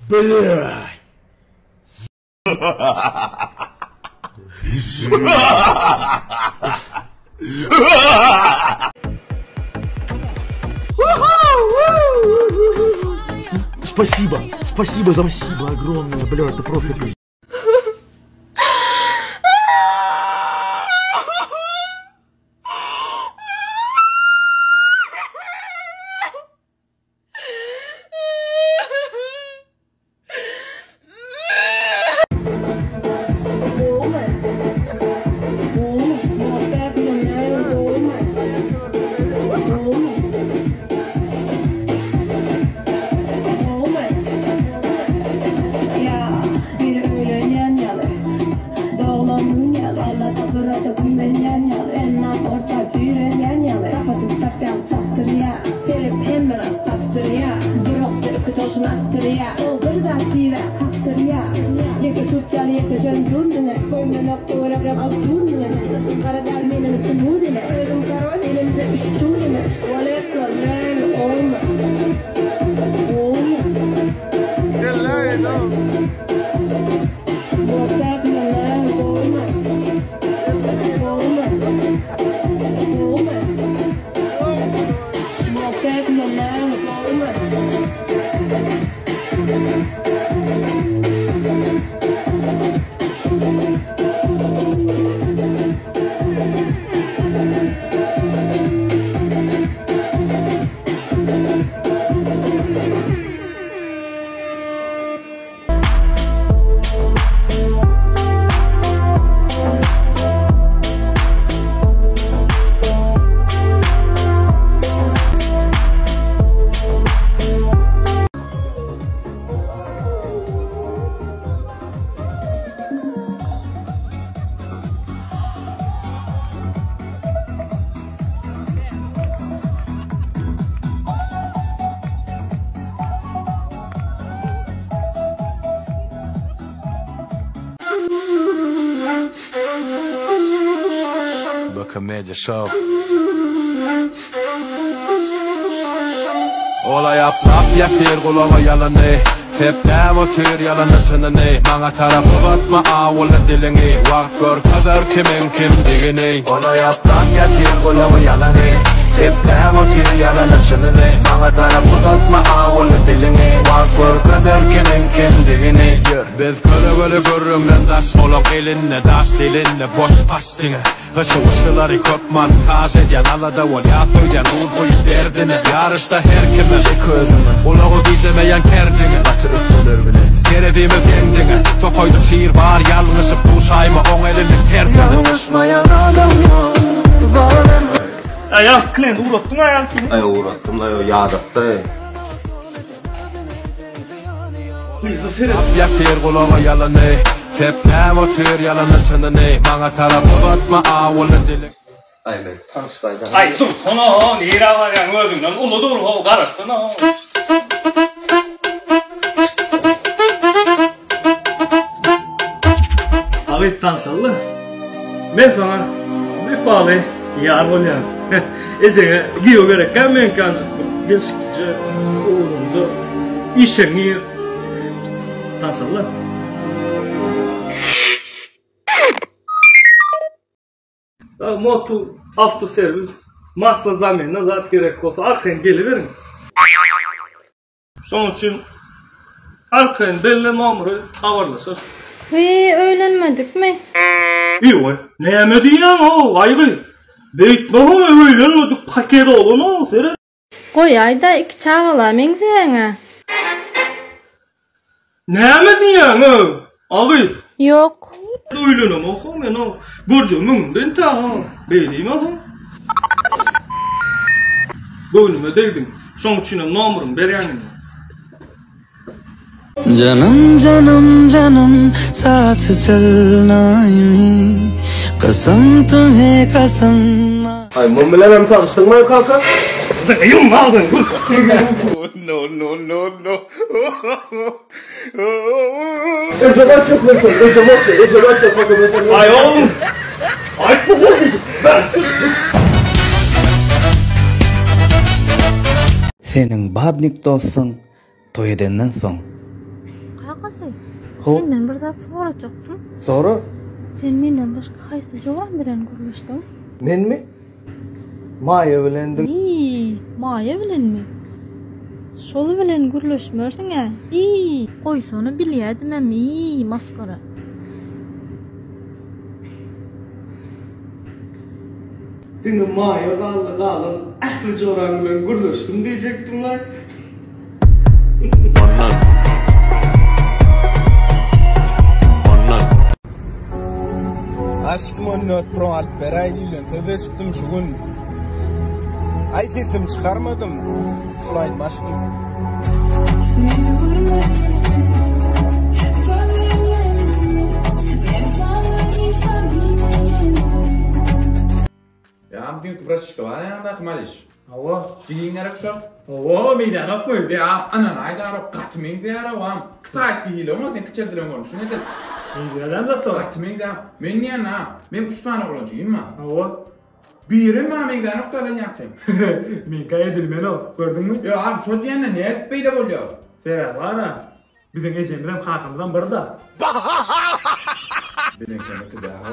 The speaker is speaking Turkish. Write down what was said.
Блядь. Спасибо, спасибо огромное, блядь, ты просто... Medya show. Ola yaprak yatir kulağıma yalanı. Tepnem otur yalanın çınını. Bana tarafı batma ağırlı dilini. Vak gör kadar kimin kim digini. Ola yaprak yatir kulağıma yalanı. Tepnem otur yalanın çınını. Bana tarafı batma ağırlı dilini. Vak gör kadar kimin kim digini. Biz köle görürümden das olak elinle das dilinle boş pastine. Hışı ısıları köpman taz edyen alada ol ya föyden uğur boyu derdine. Yarışta her kime ulağı gizemeyen kerdine. Batırıp bulur bile gerediğimi kendine. Tokoyda şiir var yalnızı bu sayma on elini terfine. Yanlışmayan adam yok. Ya klient uğrattın hayatını. Ay uğrattım la yağdatta. Hızlı seri. Yatir kulağıma yalanı. Tepnem otur yalanın çınını. Bana tarafı batma ağırlı dilini. Ay ben tanıştaydım. Ay sus sana nira var ya gördün ulu dur o karıştına. Abi tanışalım. Ben sana bir pahalı yar olayım. Ecege giyo gereken ben kancık. Bir sıkıcı oğlumuzu işini tanışalım. Motor, autoservis, masa zamanına zaten gerek olsa arkaya geliverin. Son için arkaya belli numarayı havarlaşır. Öğlenmedik mi? İyi ne yemedin ya o aygı. Bekle o öğlenmedik paket olun o seri. Koy ayda iki çağla mengzeyene. Ne yemedin ya o aygı? Yok. Öğlenem o men o. Göreceğim ben ta beyliyim o. Boynuma değdim. Son için numarını beryanin. जन्म जन्म जन्म साथ चलना यूं ही कसम तुम्हें कसम. Ay mummiler hem tanıştın mı kanka? Yum aldın. No. Önceden çok nasıl? Önceden çok bakın. Ay oğlum. Ay bu ben. Senin babnik dostun toy edenden soň kakasy. Hop. Senden bir zat sorajakdym. Sonra Sen menden başka haýsy jogan bilen gürleşdiň? men mi? Maya bilendim. Maya bilenmi? Şolu bilen gürleşmersiň ha? Goýsany bilýärdim hem maskara. Dini Maya galan ahli joran bilen gürleşdim diyecekdim lan. Aşk monot pro alperay dilen sözleştim şu gün. Ay sesim çıkarmadım. Şulaydı başladım. Ya bugünkü proşka var ya da maliş. Awa. Jiyin gerek şu. Awa meydan akmy. Ya anan ayda arap katming de aravam. Kıtayski hile ama sen kıçer dilen olmuş. Ne dedin? Gelem zatda. Katming de men niye na? Men 3 tane olacağım mı? Awa. Birim ma men de nokta lan yapayım. Men gaýdylmen o. Gördün mü? Ya abi şu diýende ne etpeyde bolýar? Sebäp bara. Biziň ejemizden kakymyzdan bir da. Bilen kemek de ha.